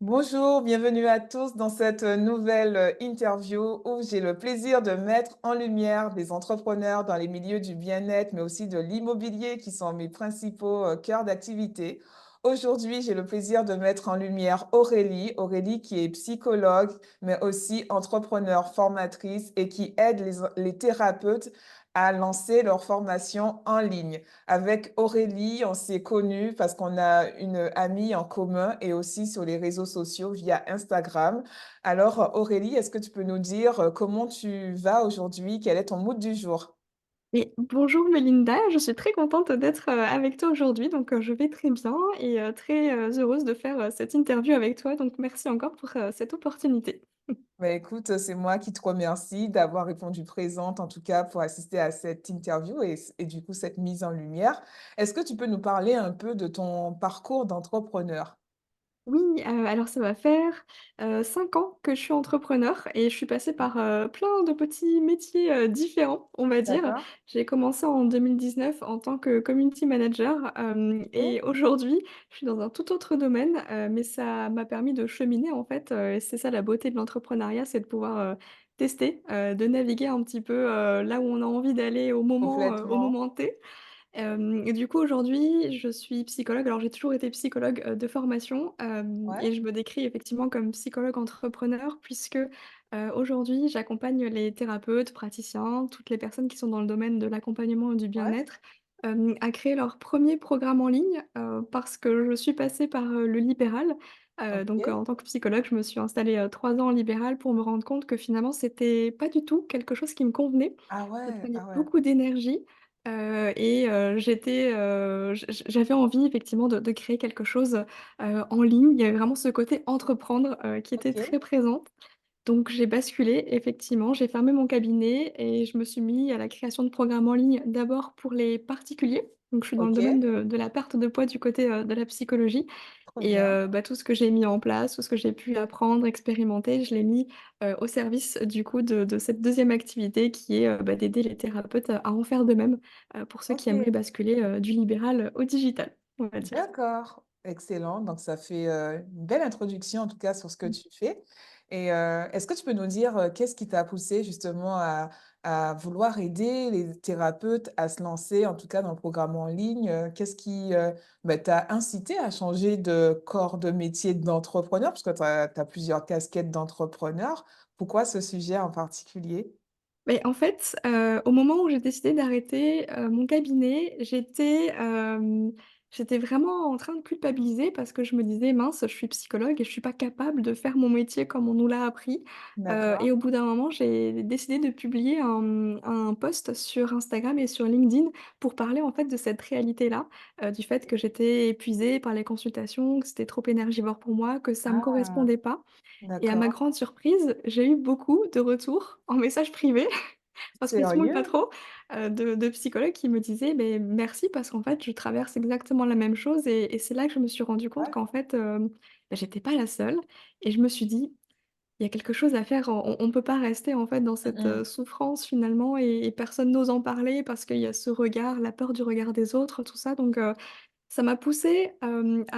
Bonjour, bienvenue à tous dans cette nouvelle interview où j'ai le plaisir de mettre en lumière des entrepreneurs dans les milieux du bien-être, mais aussi de l'immobilier qui sont mes principaux cœurs d'activité. Aujourd'hui, j'ai le plaisir de mettre en lumière Aurélie, Aurélie qui est psychologue, mais aussi entrepreneur, formatrice et qui aide les thérapeutes à lancer leur formation en ligne. Avec Aurélie, on s'est connus parce qu'on a une amie en commun et aussi sur les réseaux sociaux via Instagram. Alors, Aurélie, est-ce que tu peux nous dire comment tu vas aujourd'hui? Quel est ton mood du jour? Et bonjour Melinda, je suis très contente d'être, avec toi aujourd'hui, donc je vais très bien et très, heureuse de faire, cette interview avec toi, donc merci encore pour, cette opportunité. Bah, écoute, c'est moi qui te remercie d'avoir répondu présente, en tout cas pour assister à cette interview et du coup cette mise en lumière. Est-ce que tu peux nous parler un peu de ton parcours d'entrepreneur? Oui, alors ça va faire, 5 ans que je suis entrepreneur et je suis passée par, plein de petits métiers, différents, on va dire. D'accord. J'ai commencé en 2019 en tant que community manager, Ok. et aujourd'hui, je suis dans un tout autre domaine, mais ça m'a permis de cheminer en fait, et c'est ça la beauté de l'entrepreneuriat, c'est de pouvoir, tester, de naviguer un petit peu, là où on a envie d'aller au Complètement. moment T. Et du coup, aujourd'hui, je suis psychologue. Alors, j'ai toujours été psychologue, de formation, Ouais. et je me décris effectivement comme psychologue entrepreneur puisque, aujourd'hui, j'accompagne les thérapeutes, praticiens, toutes les personnes qui sont dans le domaine de l'accompagnement et du Ouais. bien-être, à créer leur premier programme en ligne, parce que je suis passée par, le libéral. Donc, Ok. en tant que psychologue, je me suis installée, 3 ans en libéral pour me rendre compte que finalement, c'était pas du tout quelque chose qui me convenait. Ah Ça ouais, prenait ah ouais. beaucoup d'énergie. Et j'étais, j'avais envie effectivement de créer quelque chose, en ligne. Il y avait vraiment ce côté entreprendre, qui était Ok. très présente. Donc j'ai basculé effectivement, j'ai fermé mon cabinet et je me suis mis à la création de programmes en ligne, d'abord pour les particuliers. Donc je suis dans le Ok. domaine de la perte de poids du côté, de la psychologie Trop et bien. bah, tout ce que j'ai mis en place, tout ce que j'ai pu apprendre, expérimenter, je l'ai mis, au service du coup de cette deuxième activité qui est, bah, d'aider les thérapeutes à en faire de même, pour ceux qui Ok. aimeraient basculer, du libéral au digital, on va dire. D'accord, excellent. Donc ça fait, une belle introduction en tout cas sur ce que Mmh. tu fais et est-ce que tu peux nous dire, qu'est-ce qui t'a poussé justement à vouloir aider les thérapeutes à se lancer, en tout cas dans le programme en ligne? Qu'est-ce qui, bah, t'a incité à changer de corps de métier d'entrepreneur? Parce que tu as plusieurs casquettes d'entrepreneur. Pourquoi ce sujet en particulier? Mais en fait, au moment où j'ai décidé d'arrêter, mon cabinet, j'étais vraiment en train de culpabiliser parce que je me disais: «Mince, je suis psychologue et je suis pas capable de faire mon métier comme on nous l'a appris». Et D'accord. au bout d'un moment, j'ai décidé de publier un post sur Instagram et sur LinkedIn pour parler, en fait, de cette réalité-là, du fait que j'étais épuisée par les consultations, que c'était trop énergivore pour moi, que ça me Ah! correspondait pas. Et à ma D'accord. grande surprise, j'ai eu beaucoup de retours en message privé parce qu'on se mouille pas Sérieux? trop, de psychologues qui me disaient: «Beh, merci parce qu'en fait, je traverse exactement la même chose» et c'est là que je me suis rendu compte Ouais. qu'en fait, bah, j'étais pas la seule et je me suis dit: «Il y a quelque chose à faire, on peut pas rester en fait dans Mmh cette, mh. souffrance finalement et personne n'ose en parler parce qu'il y a ce regard, la peur du regard des autres, tout ça». Donc ça m'a poussée, à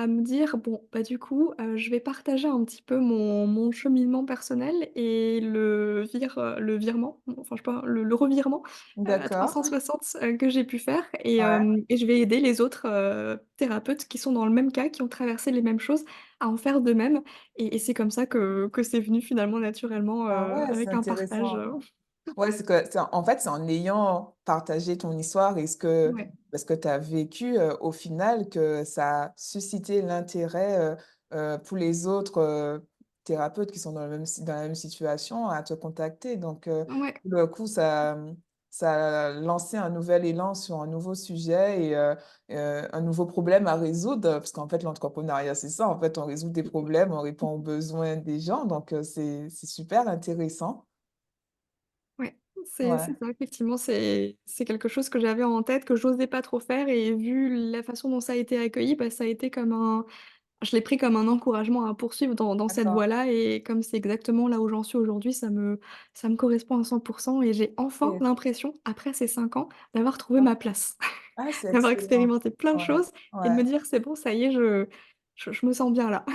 me dire: «Bon, bah, du coup, je vais partager un petit peu mon cheminement personnel et le virement, enfin, je sais pas, le revirement, à D'accord. 360, que j'ai pu faire Ouais. et je vais aider les autres, thérapeutes qui sont dans le même cas, qui ont traversé les mêmes choses, à en faire de même» et c'est comme ça que c'est venu finalement naturellement, Ah ouais, c'est avec un partage, intéressant. Ouais, c'est que c'est en fait, c'est en ayant partagé ton histoire et ouais, ce que tu as vécu, au final que ça a suscité l'intérêt, pour les autres, thérapeutes qui sont dans la même situation à te contacter. Donc, ouais, tout d'un coup, ça a lancé un nouvel élan sur un nouveau sujet et un nouveau problème à résoudre, parce qu'en fait, l'entrepreneuriat, c'est ça, en fait, on résout des problèmes, on répond aux besoins des gens, donc, c'est super intéressant. ouais, c'est Ouais. ça, effectivement, c'est quelque chose que j'avais en tête, que j'osais pas trop faire et vu la façon dont ça a été accueilli, bah, ça a été comme un je l'ai pris comme un encouragement à poursuivre dans cette D'accord. voie-là et comme c'est exactement là où j'en suis aujourd'hui, ça me correspond à 100 et j'ai enfin OK. l'impression, après ces 5 ans, d'avoir trouvé Ouais. ma place. Ah, c'est D'avoir excellent. expérimenté plein de Ouais, choses et de ouais. me dire: «C'est bon, ça y est, je me sens bien là».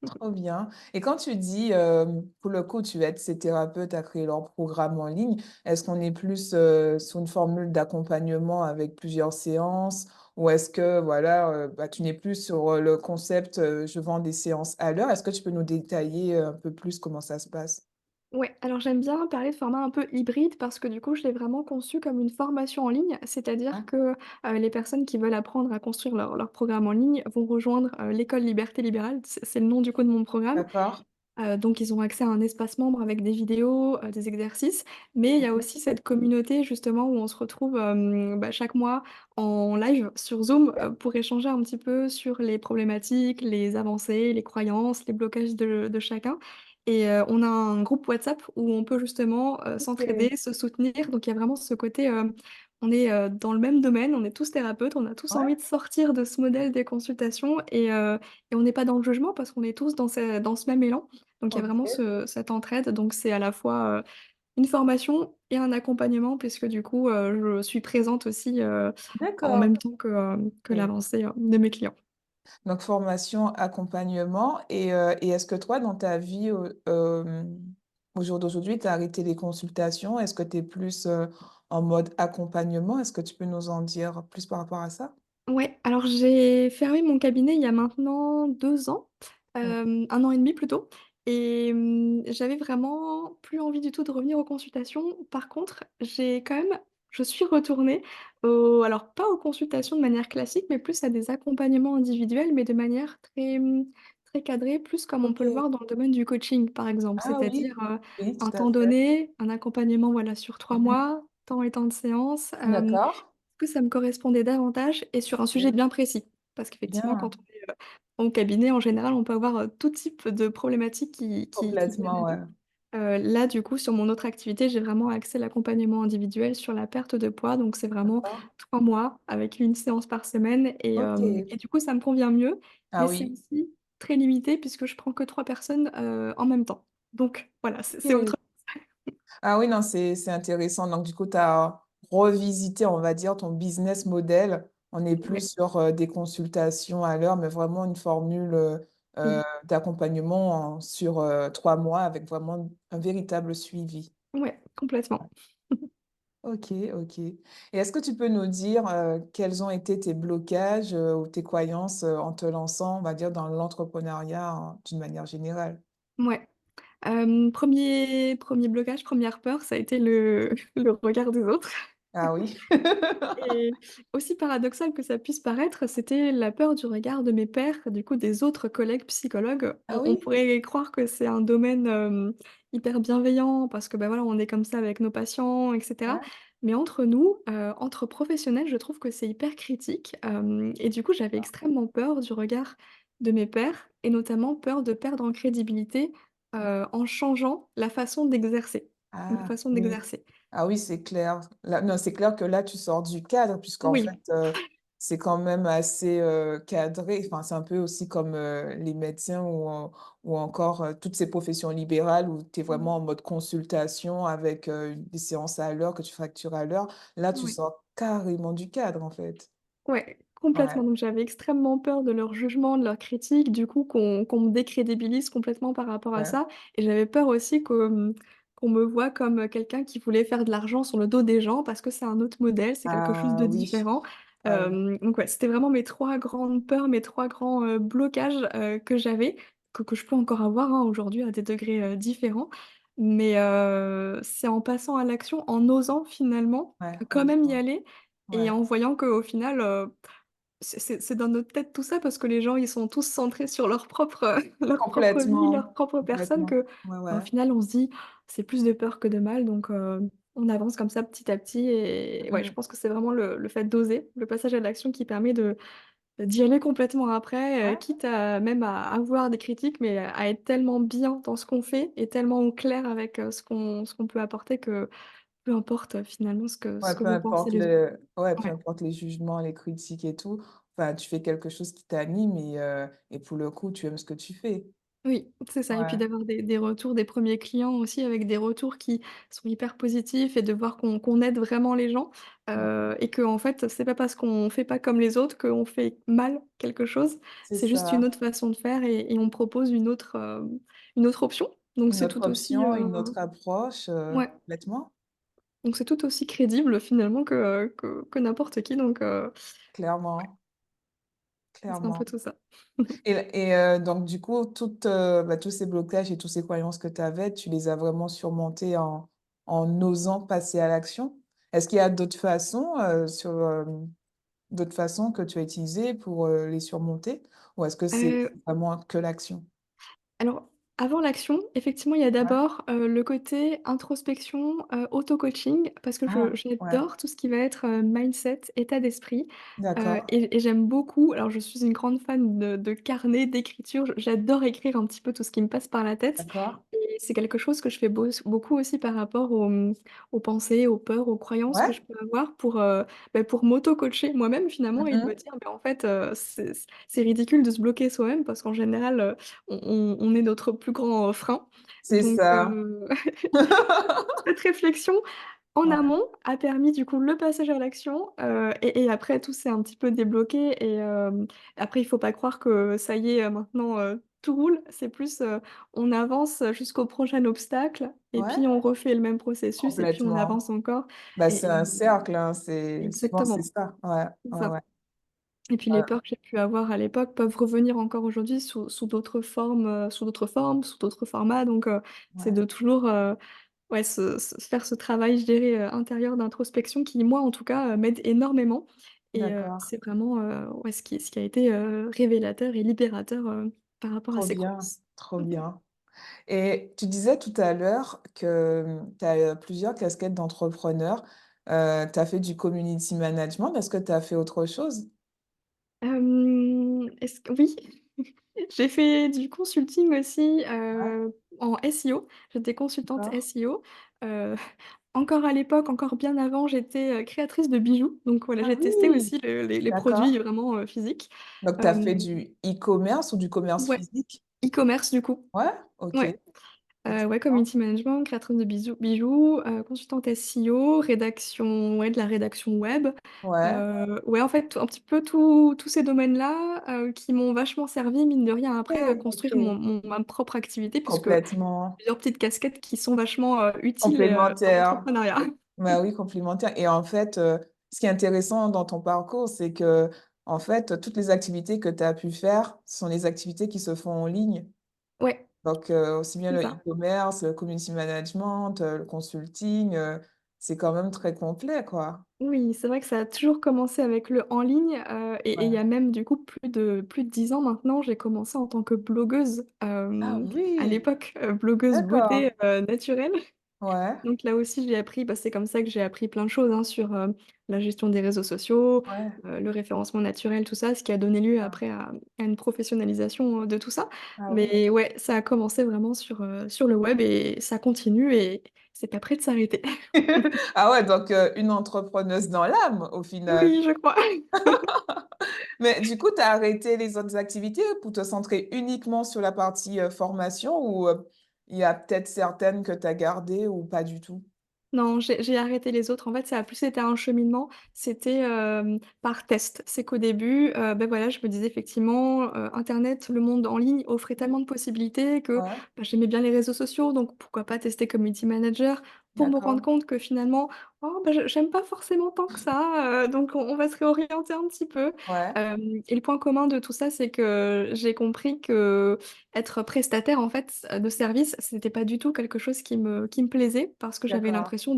Trop bien. Et quand tu dis, pour le coup, tu aides ces thérapeutes à créer leur programme en ligne, est-ce qu'on est plus, sur une formule d'accompagnement avec plusieurs séances? Ou est-ce que voilà, bah, tu n'es plus sur, le concept, je vends des séances à l'heure? Est-ce que tu peux nous détailler, un peu plus comment ça se passe? Ouais, alors j'aime bien parler de format un peu hybride parce que du coup, je l'ai vraiment conçu comme une formation en ligne. C'est-à-dire Ah, que, les personnes qui veulent apprendre à construire leur programme en ligne vont rejoindre, l'école Liberté Libérale. C'est le nom du coup de mon programme. d'accord. Donc ils ont accès à un espace membre avec des vidéos, des exercices, mais il y a Mmh. aussi cette communauté justement où on se retrouve, bah, chaque mois en live sur Zoom, pour échanger un petit peu sur les problématiques, les avancées, les croyances, les blocages de chacun et on a un groupe WhatsApp où on peut justement, OK. s'entraider, se soutenir. Donc il y a vraiment ce côté, on est, dans le même domaine, on est tous thérapeutes, on a tous Ouais, envie de sortir de ce modèle des consultations et on n'est pas dans le jugement parce qu'on est tous dans ce même élan. Donc il y a vraiment OK. cette entraide, donc c'est à la fois, une formation et un accompagnement puisque du coup, je suis présente aussi, en D'accord. même temps que OK. l'avancée, de mes clients. Donc formation, accompagnement et est-ce que toi, dans ta vie, au jour d'aujourd'hui, tu as arrêté les consultations? Est-ce que tu es plus, en mode accompagnement? Est-ce que tu peux nous en dire plus par rapport à ça? Ouais, alors j'ai fermé mon cabinet il y a maintenant 2 ans, Mmh. 1 an et demi plutôt et j'avais vraiment plus envie du tout de revenir aux consultations. Par contre, je suis retournée alors pas aux consultations de manière classique, mais plus à des accompagnements individuels, mais de manière très, très cadrée, plus comme on peut le OK. voir dans le domaine du coaching, par exemple. Ah oui, C'est-à-dire, oui, un tout à temps fait. donné, un accompagnement, voilà, sur 3 Mmh. mois, temps et temps de séance, D'accord. que ça me correspondait davantage et sur un sujet OK. bien précis. Parce qu'effectivement, Bien. quand on est, au cabinet, en général, on peut avoir, tout type de problématiques qui viennent à Complètement, ouais. nous. Là, du coup, sur mon autre activité, j'ai vraiment axé l'accompagnement individuel sur la perte de poids, donc c'est vraiment D'accord. 3 mois avec une séance par semaine OK. et du coup, ça me convient mieux, Ah mais c'est oui. aussi très limité puisque je prends que 3 personnes, en même temps. Donc voilà, c'est autre. OK. Ah oui, non, c'est intéressant. Donc du coup, tu as revisité, on va dire, ton business model. On n'est Ouais. plus sur, des consultations à l'heure, mais vraiment une formule, Mmh. d'accompagnement sur, 3 mois avec vraiment un véritable suivi. Ouais, complètement. OK, OK. Et est-ce que tu peux nous dire, quels ont été tes blocages, ou tes croyances, en te lançant, on va dire, dans l'entrepreneuriat, d'une manière générale? Ouais. 1er blocage, première peur, ça a été le le regard des autres Ah oui? et aussi paradoxal que ça puisse paraître, c'était la peur du regard de mes pairs, du coup des autres collègues psychologues. Ah On oui? pourrait croire que c'est un domaine, hyper bienveillant parce que, bah, voilà, on est comme ça avec nos patients et cetera. Ouais. Mais entre nous, entre professionnels, je trouve que c'est hyper critique, et du coup, j'avais extrêmement peur du regard de mes pairs et notamment peur de perdre en crédibilité, en changeant la façon d'exercer, ma Ah façon oui. d'exercer. Ah oui, c'est clair. Là non, c'est clair que là, tu sors du cadre puisqu'en fait, Oui. c'est quand même assez, cadré. Enfin, c'est un peu aussi comme, les médecins ou encore, toutes ces professions libérales où tu es Mmh. vraiment en mode consultation avec, des séances à l'heure que tu factures à l'heure. Là, tu Ouais. sors carrément du cadre, en fait. Ouais, Ouais, complètement. Donc j'avais extrêmement peur de leur jugement, de leurs critiques, du coup qu'on me décrédibilise complètement par rapport à ouais. ça et j'avais peur aussi qu'on me voie comme, quelqu'un qui voulait faire de l'argent sur le dos des gens parce que c'est un autre modèle, c'est quelque chose Ah de oui. différent. Ah oui. Donc ouais, c'était vraiment mes 3 grandes peurs, mes 3 grands, blocages, que j'avais, que je peux encore avoir, hein, aujourd'hui à des degrés, différents. Mais c'est en passant à l'action, en osant finalement Ouais, quand ouais, je même y vois. aller et Ouais. en voyant qu'au final, c'est dans notre tête tout ça parce que les gens, ils sont tous centrés sur leur propre, leur propre vie, Complètement, leur propre personne complètement. que, Ouais, bah, au ouais. final, on se dit: «C'est plus de peur que de mal», donc on avance comme ça petit à petit et ouais, je Mmh. pense que c'est vraiment le fait d'oser, le passage à l'action qui permet d'y aller complètement après, Ouais. quitte à même à avoir des critiques, mais à être tellement bien dans ce qu'on fait et tellement au clair avec, ce qu'on peut apporter que peu importe, finalement Ouais, ce que vont penser les autres. peu Ouais. importe les jugements, les critiques et tout, enfin, tu fais quelque chose qui t'anime et pour le coup, tu aimes ce que tu fais. Oui, c'est ça et puis Ouais, d'avoir des retours des premiers clients aussi avec des retours qui sont hyper positifs et de voir qu'on aide vraiment les gens, mmh, et qu'en fait, c'est pas parce qu'on fait pas comme les autres qu'on fait mal quelque chose. c'est C'est juste une ça. autre façon de faire et on propose une autre option. Donc Une c'est autre tout aussi, option, une autre approche, ouais, complètement, donc c'est tout aussi crédible finalement que n'importe qui donc clairement, c'est un peu clairement. tout ça. Donc du coup, tous ces blocages et tous ces croyances que tu avais, tu les as vraiment surmontés en osant passer à l'action? Est-ce qu'il y a d'autres façons, d'autres façons que tu as utilisées pour, les surmonter? Ou est-ce que c'est Heu vraiment que l'action? Alors, avant l'action, effectivement, il y a Ouais, d'abord, le côté introspection, auto-coaching parce que je ah, ouais, j'adore tout ce qui va être, mindset, état d'esprit, d'accord, et j'aime beaucoup alors je suis une grande fan de carnet, d'écriture, j'adore écrire un petit peu tout ce qui me passe par la tête d'accord. et c'est quelque chose que je fais beaucoup aussi par rapport aux pensées, aux peurs, aux croyances que Ouais. je peux avoir pour m'auto-coacher moi-même finalement Mmh et de me mh. dire: «Mais en fait, c'est ridicule de se bloquer soi-même» parce qu'en général, on est notre plus grand, frein. C'est Donc ça. cette réflexion en Ouais, amont a permis du coup le passage à l'action, et après tout s'est un petit peu débloqué et après il faut pas croire que ça y est, maintenant, tout roule. C'est plus, on avance jusqu'au prochain obstacle et ouais, puis on refait le même processus et puis on complètement. avance encore Bah, c'est et un cercle, hein, c'est souvent c'est exactement, ça. Ouais, c'est ouais, ça. ouais, Et puis les ouais, peurs que j'ai pu avoir à l'époque peuvent revenir encore aujourd'hui sous d'autres formats donc c'est ouais, de toujours, ouais, se faire ce travail, je dirais, intérieur d'introspection qui, moi, en tout cas, m'aide énormément et d'accord. c'est vraiment, ouais, ce qui a été, révélateur et libérateur, par rapport à Trop ces bien, croyances. trop bien. Et tu disais tout à l'heure que, tu as, plusieurs casquettes d'entrepreneur. Tu as fait du community management. Est-ce que tu as fait autre chose? Est-ce que oui, j'ai fait du consulting aussi, Ouais, en SEO. J'étais consultante d'accord. SEO, heu, encore à l'époque, encore bien avant, j'étais, créatrice de bijoux. Donc voilà, Ah j'ai testé oui! aussi les produits D'accord. vraiment, physiques. Donc tu as fait Hem, du e-commerce ou du commerce ouais, physique? e-commerce du coup. Ouais? OK. Ouais. Ouais, Excellent. community management, créatrice de bijoux, consultante SEO, rédaction ouais, de la rédaction web. Ouais, Ouais, en fait, un petit peu tous ces domaines-là, qui m'ont vachement servi, mine de rien, après, OK, construire OK. ma propre activité puisque Complètement. plusieurs petites casquettes qui sont vachement, utiles, dans Complémentaire. l'entrepreneuriat. Bah oui, complémentaire et en fait, ce qui est intéressant dans ton parcours, c'est que en fait, toutes les activités que tu as pu faire sont les activités qui se font en ligne. Ouais, Donc, aussi bien c'est le ça. e-commerce, le community management, le consulting, c'est quand même très complet, quoi. Oui, c'est vrai que ça a toujours commencé avec le en ligne, et il y Ouais. a même du coup plus de 10 ans maintenant, j'ai commencé en tant que blogueuse, Ah à oui! l'époque, blogueuse D'accord. beauté, naturelle. Ouais, Donc là aussi, j'ai appris, c'est comme ça que j'ai appris plein de choses, hein, sur, la gestion des réseaux sociaux, ouais. le référencement naturel, tout ça, ce qui a donné lieu Ah, après à une professionnalisation, de tout ça. ah oui. Mais ouais, ça a commencé vraiment sur le web et ça continue et c'est pas prêt de s'arrêter. Ah ouais, donc, une entrepreneuse dans l'âme, au final. Oui, je crois. Mais du coup, tu as arrêté les autres activités pour te centrer uniquement sur la partie, formation ou, il y a peut-être certaines que tu as gardées ou pas du tout? Non, j'ai arrêté les autres. En fait, ça a plus été un cheminement. C'était, par test. C'est qu'au début, voilà, je me disais effectivement, internet, le monde en ligne offrait Mmh. tellement de possibilités que, Ouais, j'aimais bien les réseaux sociaux, donc pourquoi pas tester community manager? Pour me rendre d'accord. compte que finalement, oh, j'aime pas forcément tant que ça, donc on va se réorienter un petit peu. Ouais, Et le point commun de tout ça, c'est que j'ai compris que être prestataire, en fait, de service, c'était pas du tout quelque chose qui me plaisait parce que j'avais d'accord. l'impression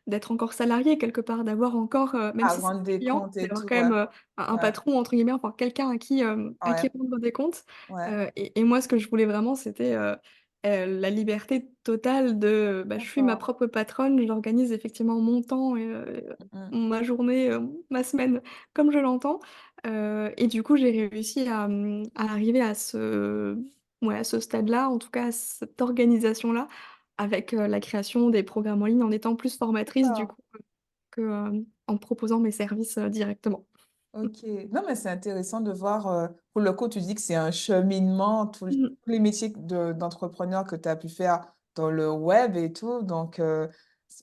d'être encore salariée quelque part, d'avoir encore, même À si c'est rendre des des clients, comptes et d'avoir tout, quand ouais. même, un Ouais, «patron» entre guillemets, enfin quelqu'un à qui ouais, rendre des comptes. ouais. Et moi, ce que je voulais vraiment, c'était, la liberté totale de, je suis ma D'accord. propre patronne, j'organise effectivement mon temps et Mmh mh. ma journée, ma semaine comme je l'entends. Et du coup, j'ai réussi à arriver à ce stade-là, en tout cas à cette organisation-là, avec, la création des programmes en ligne, en étant plus formatrice du D'accord. coup que, en proposant mes services, directement. Ok. Non, mais c'est intéressant de voir, pour le coup, tu dis que c'est un cheminement, Mmh. tous les métiers d'entrepreneur que tu as pu faire dans le web et tout. Donc,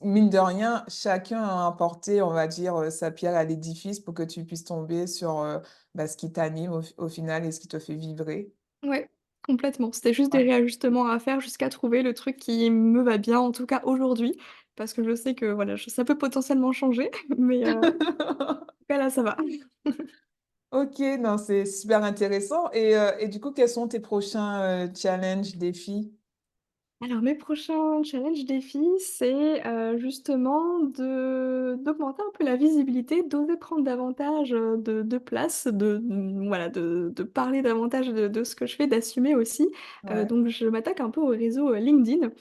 mine de rien, chacun a apporté, on va dire, sa pierre à l'édifice pour que tu puisses tomber sur bah, ce qui t'anime au final et ce qui te fait vibrer. Ouais, complètement. C'était juste des Ouais. réajustements à faire jusqu'à trouver le truc qui me va bien, en tout cas aujourd'hui, parce que je sais que voilà, ça peut potentiellement changer, mais en tout cas là, ça va. Ok, non, c'est super intéressant. Et du coup, quels sont tes prochains challenges, défis? Alors mes prochains challenges, défis, c'est, justement d'augmenter un peu la visibilité, d'oser prendre davantage, de place, voilà, de parler davantage de ce que je fais, d'assumer aussi. Ouais, Donc je m'attaque un peu au réseau, LinkedIn,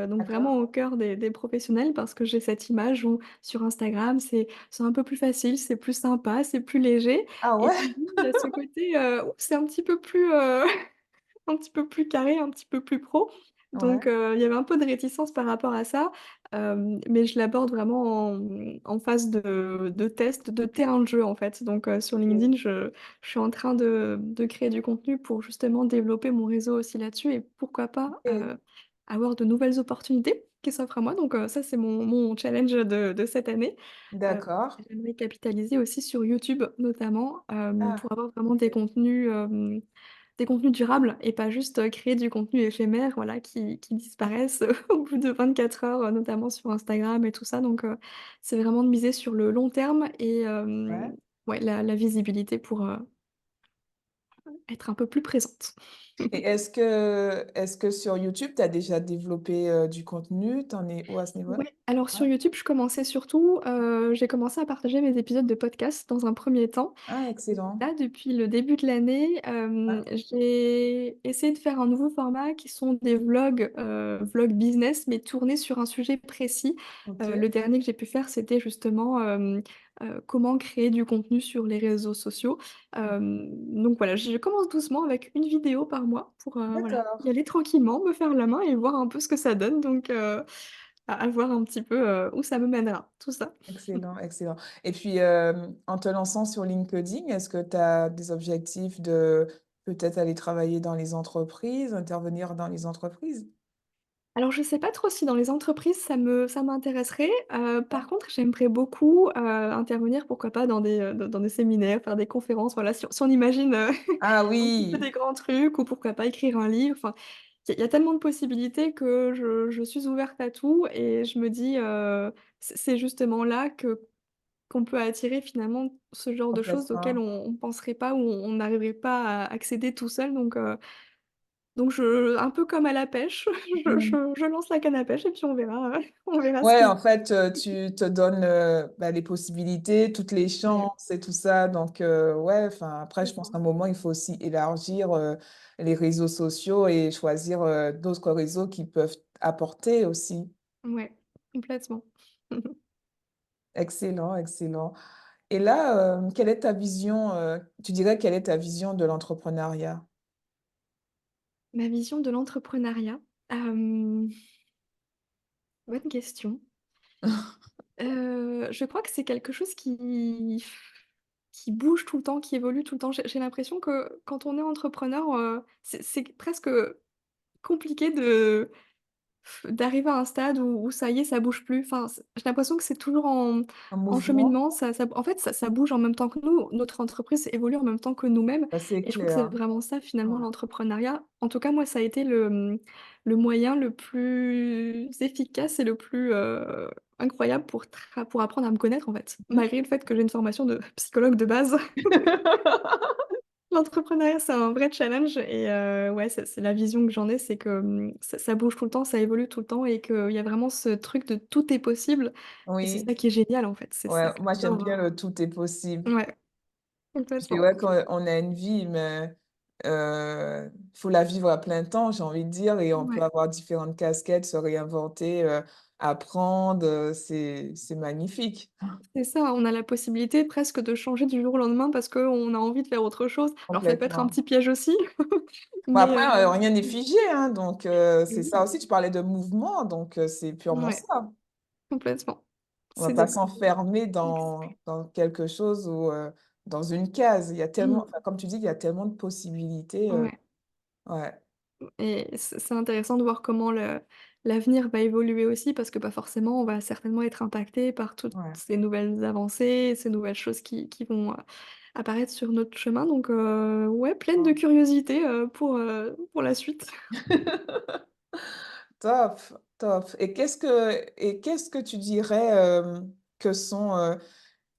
donc vraiment d'accord. au cœur des professionnels parce que j'ai cette image où sur Instagram, c'est un peu plus facile, c'est plus sympa, c'est plus léger Ah et ouais? LinkedIn, il y a ce côté, où c'est un petit peu plus, un petit peu plus carré, un petit peu plus pro. Donc Ouais, il y avait un peu de réticence par rapport à ça, mais je l'aborde vraiment en phase de test, de terrain de jeu, en fait. Donc sur ok. LinkedIn, je suis en train de créer du contenu pour justement développer mon réseau aussi là-dessus et pourquoi pas, Ok. avoir de nouvelles opportunités qui s'offrent à moi. Donc ça, c'est mon challenge de cette année. Heu, D'accord. J'aimerais capitaliser aussi sur YouTube notamment, Ah, pour avoir vraiment ok. des contenus durables et pas juste, créer du contenu éphémère, voilà, qui disparaissent au bout de 24 heures, notamment sur Instagram et tout ça. Donc, c'est vraiment de miser sur le long terme et Ouais. ouais, la visibilité pour, être un peu plus présente. Et est-ce que sur YouTube, tu as déjà développé du contenu? T'en es où à ce niveau-là? Ouais, alors Ouais. sur YouTube, je commençais surtout, j'ai commencé à partager mes épisodes de podcast dans un premier temps. Ah, Et excellent. là, depuis le début de l'année, Ouais. j'ai essayé de faire un nouveau format qui sont des vlogs, vlogs business, mais tournés sur un sujet précis. Ok. Le dernier que j'ai pu faire, c'était justement, comment créer du contenu sur les réseaux sociaux. Donc voilà, je commence doucement avec une vidéo par mois pour, voilà, D'accord. y aller tranquillement, me faire la main et voir un peu ce que ça donne. Donc à voir un petit peu, où ça me mènera, tout ça. Excellent, excellent. Et puis, en te lançant sur LinkedIn, est-ce que tu as des objectifs de peut-être aller travailler dans les entreprises, intervenir dans les entreprises? Alors je sais pas trop si dans les entreprises ça m'intéresserait, par Ouais. contre j'aimerais beaucoup, intervenir pourquoi pas dans dans des séminaires, faire des conférences, voilà, si on imagine, Ah un petit peu oui! des grands trucs ou pourquoi pas écrire un livre, enfin, il y a tellement de possibilités que je suis ouverte à tout et je me dis, c'est justement là que qu'on peut attirer finalement ce genre de choses auxquelles Complètement. on penserait pas ou on n'arriverait pas à accéder tout seul donc je un peu comme à la pêche, je lance la canne à pêche et puis on verra, on verra ce Ouais, qui en fait, tu te donnes, bah, les possibilités, toutes les ouais, chances et tout ça, donc ouais, enfin, après, c'est je pense ça. qu'à un moment, il faut aussi élargir, les réseaux sociaux et choisir, d'autres réseaux qui peuvent apporter aussi. Ouais, complètement. Excellent, excellent. Et là, quelle est ta vision, tu dirais quelle est ta vision de l'entrepreneuriat? Ma vision de l'entrepreneuriat? Hem, Bonne question. Je crois que c'est quelque chose qui bouge tout le temps, qui évolue tout le temps. J'ai l'impression que quand on est entrepreneur, c'est presque compliqué d'arriver à un stade où ça y est, ça bouge plus. Enfin, j'ai l'impression que c'est toujours Un en mouvement? cheminement. Ça en fait, ça bouge en même temps que nous. Notre entreprise évolue en même temps que nous-mêmes Bah, c'est et je trouve que c'est clair. vraiment ça finalement Ouais. l'entrepreneuriat. En tout cas, moi, ça a été le moyen le plus efficace et le plus, incroyable pour apprendre à me connaître en fait. Mmh. Malgré le fait que j'ai une formation de psychologue de base. L'entrepreneuriat, c'est un vrai challenge et ouais, c'est la vision que j'en ai, c'est que, ça bouge tout le temps, ça évolue tout le temps et qu'il y a vraiment ce truc de tout est possible et c'est Oui, ça qui est génial, en fait. C'est ouais, ça que moi, j'aime j'adore, bien le «tout est possible». ouais, Puis complètement. ouais, quand on a une vie, mais faut la vivre à plein temps, j'ai envie de dire et on peut Ouais, avoir différentes casquettes, se réinventer, apprendre, c'est magnifique. c'est ça, on a la possibilité presque de changer du jour au lendemain parce qu'on a envie de faire autre chose. Alors ça peut être un Complètement. petit piège aussi, Bon mais après, rien n'est figé, hein, donc c'est oui, ça aussi, tu parlais de mouvement, donc c'est purement ouais, ça. complètement. On va C'est pas des s'enfermer ex dans quelque chose où, dans une case. Il y a tellement, Mmh. enfin, comme tu dis, il y a tellement de possibilités. Ouais. Ouais, Et c'est intéressant de voir comment le l'avenir va évoluer aussi parce que, bah, forcément, on va certainement être impacté par toutes ouais, ces nouvelles avancées, ces nouvelles choses qui vont, apparaître sur notre chemin donc ouais, pleine de ouais. curiosité, pour la suite. Top, top. Et qu'est-ce que tu dirais, que sont,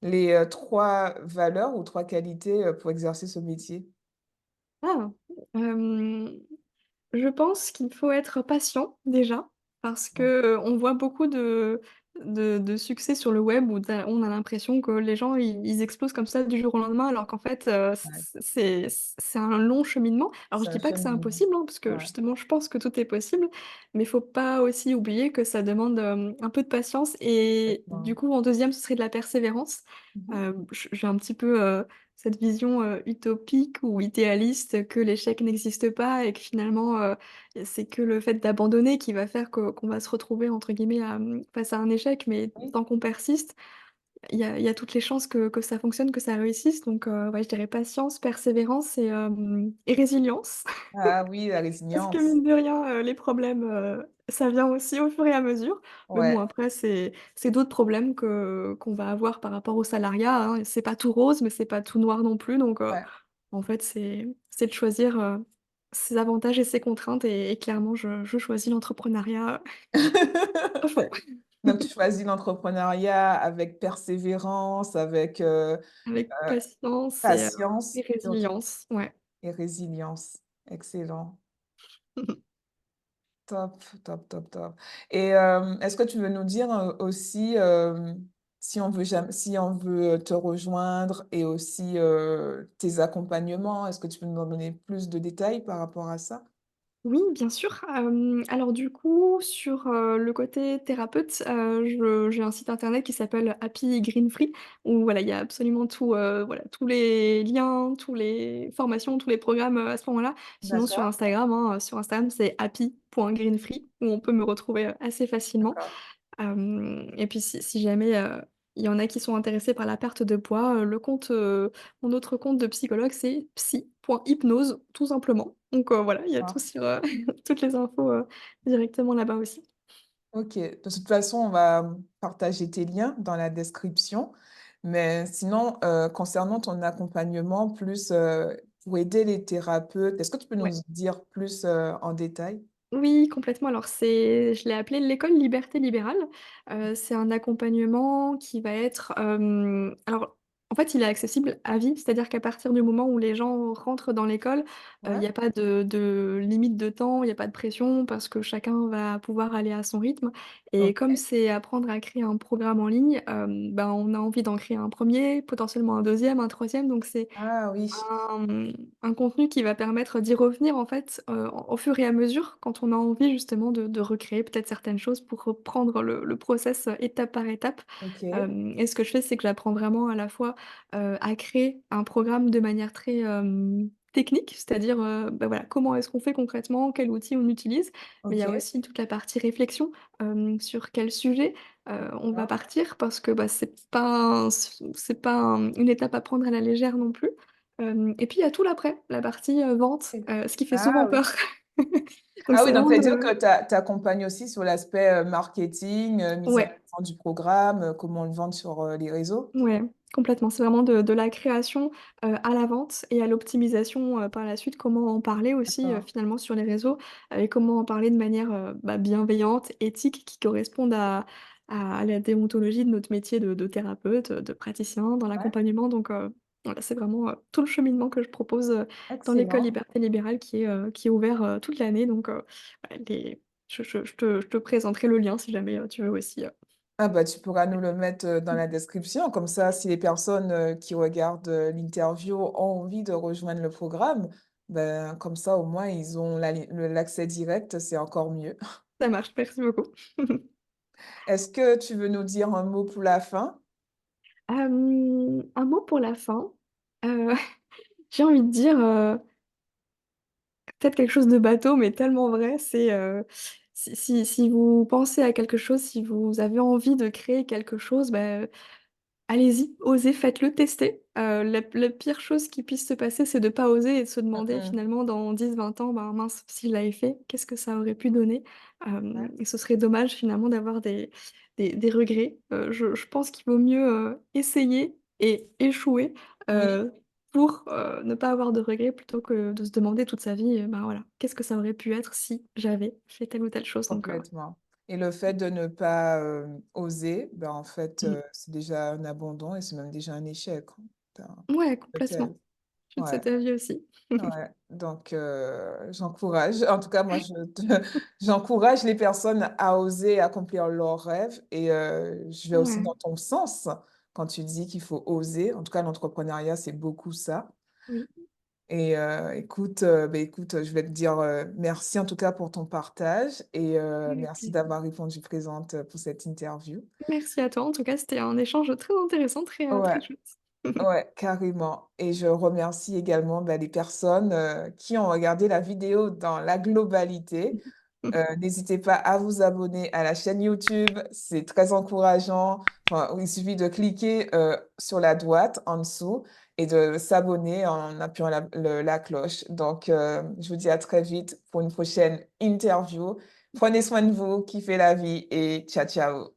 les, 3 valeurs ou 3 qualités, pour exercer ce métier? Ah! Hem Je pense qu'il faut être patient déjà, parce Ouais, que, on voit beaucoup de succès sur le web où on a l'impression que les gens ils explosent comme ça du jour au lendemain alors qu'en fait, ouais, c'est un long cheminement. Alors je c'est dis un pas que c'est cheminement. impossible, hein, parce que Ouais, justement je pense que tout est possible, mais il faut pas aussi oublier que ça demande, un peu de patience et du complètement. coup en deuxième ce serait de la persévérance. Mmh. J'ai un petit peu, cette vision, utopique ou idéaliste que l'échec n'existe pas et que finalement, et c'est que le fait d'abandonner qui va faire qu'on va se retrouver entre guillemets face à un échec, mais Oui. tant qu'on persiste, il y a toutes les chances que ça fonctionne, que ça réussisse donc ouais, je dirais patience, persévérance et résilience. Ah oui, la Parce que résilience. mine de rien, les problèmes, ça vient aussi au fur et à mesure. Mais Ouais, bon après c'est d'autres problèmes qu'on va avoir par rapport au salariat, hein. C'est pas tout rose, mais c'est pas tout noir non plus donc ouais. en fait c'est de choisir, ses avantages et ses contraintes et clairement je choisis l'entrepreneuriat à fond. Donc tu choisis l'entrepreneuriat avec persévérance, avec, Avec patience et patience résilience, ouais. et résilience. Excellent. Top, top, top, top. Et est-ce que tu veux nous dire, aussi, si on veut te rejoindre et aussi, tes accompagnements, est-ce que tu peux nous en donner plus de détails par rapport à ça? Oui, bien sûr. Alors du coup, sur, le côté thérapeute, je j'ai un site internet qui s'appelle Happy Green Free où voilà, il y a absolument tout, voilà, tous les liens, tous les formations, tous les programmes, à ce moment-là. Sinon sur D'accord, Instagram, hein, sur Instagram, c'est happy.greenfree où on peut me retrouver, assez facilement. d'accord. Et puis si jamais, il y en a qui sont intéressés par la perte de poids, mon autre compte de psychologue, c'est psy.hypnose, tout simplement. Donc voilà, il y a tout Ah, sur, toutes les infos, directement là-bas aussi. OK. De toute façon, on va, partager tes liens dans la description. Mais sinon, concernant ton accompagnement plus, pour aider les thérapeutes, est-ce que tu peux nous Ouais. dire plus, en détail? Oui, complètement. Alors je l'ai appelé l'école liberté libérale. C'est un accompagnement qui va être, alors en fait, il est accessible à vie, c'est-à-dire qu'à partir du moment où les gens rentrent dans l'école, il Ouais, y a pas de limite de temps, il y a pas de pression parce que chacun va pouvoir aller à son rythme et comme OK. c'est apprendre à créer un programme en ligne, ben, on a envie d'en créer un premier, potentiellement un deuxième, un troisième. Donc c'est Ah oui, un, un contenu qui va permettre d'y revenir en fait, au fur et à mesure quand on a envie justement de recréer peut-être certaines choses pour reprendre le process, étape par étape. OK, Et ce que je fais, c'est que j'apprends vraiment à la fois, à créer un programme de manière très, technique, c'est-à-dire, bah, voilà, comment est-ce qu'on fait concrètement? Quel outil on utilise? Mais il y a OK, aussi toute la partie réflexion, sur quel sujet, on va d'accord, partir parce que, bah, c'est pas une étape à prendre à la légère non plus. Et puis il y a tout l'après, la partie, vente, OK. ce qui fait Ah souvent oui. peur. Donc Ah c'est oui, donc vraiment c'est-à-dire de que tu accompagnes aussi sur l'aspect, marketing, mise en ouais. avant du programme, comment le vendre sur, les réseaux? Ouais, complètement. C'est vraiment de la création, à la vente et à l'optimisation, par la suite. Comment en parler aussi, D'accord, finalement sur les réseaux, et comment en parler de manière, bah, bienveillante, éthique, qui corresponde à la déontologie de notre métier de thérapeute, de praticien dans ouais, l'accompagnement. Donc, voilà, c'est vraiment, tout le cheminement que je propose, dans l'école excellent. Liberté Libérale qui est ouvert, toute l'année. Donc, ouais, les je te présenterai le lien si jamais, tu veux aussi, Ah bah, tu pourras nous le mettre, dans la description, comme ça, si les personnes, qui regardent, l'interview ont envie de rejoindre le programme, ben, comme ça, au moins, ils ont l'accès direct, c'est encore mieux. ça marche. Merci beaucoup. Est-ce que tu veux nous dire un mot pour la fin? Un mot pour la fin, heu, j'ai envie de dire, peut-être quelque chose de bateau, mais tellement vrai, c'est, si vous pensez à quelque chose, si vous avez envie de créer quelque chose, bah, allez-y, osez, faites-le, testez. La pire chose qui puisse se passer, c'est de pas oser et de se Mmh demander mh. finalement dans 10, 20 ans: «Ben, mince, si je l'avais fait, qu'est-ce que ça aurait pu donner?» Ouais. Et ce serait dommage finalement d'avoir des regrets. Je pense qu'il vaut mieux, essayer et échouer, Oui, pour, ne pas avoir de regrets plutôt que de se demander toute sa vie, ben, voilà: «Qu'est-ce que ça aurait pu être si j'avais fait telle ou telle chose?» donc complètement et le fait de ne pas, oser, ben, en fait, mmh. c'est déjà un abandon et c'est même déjà un échec, hein. Tu Ouais, peut-être, complètement. Je suis de ouais. cet avis aussi. Ouais, donc j'encourage en tout cas moi je te j'encourage les personnes à oser accomplir leurs rêves et je vais aussi Ouais, dans ton sens quand tu dis qu'il faut oser. En tout cas, l'entrepreneuriat, c'est beaucoup ça oui. et écoute, beh, écoute, je vais te dire, merci en tout cas pour ton partage et Avec merci plaisir. d'avoir répondu présente, pour cette interview. Merci à toi. En tout cas, c'était un échange très intéressant, très, Ouais. très chouette. Ouais, carrément et je remercie également, bah, les personnes, qui ont regardé la vidéo dans la globalité. N'hésitez pas à vous abonner à la chaîne YouTube, c'est très encourageant. Enfin, il suffit de cliquer, sur la droite en dessous et de s'abonner en appuyant la cloche. Donc je vous dis à très vite pour une prochaine interview. Prenez soin de vous, kiffez la vie et ciao, ciao.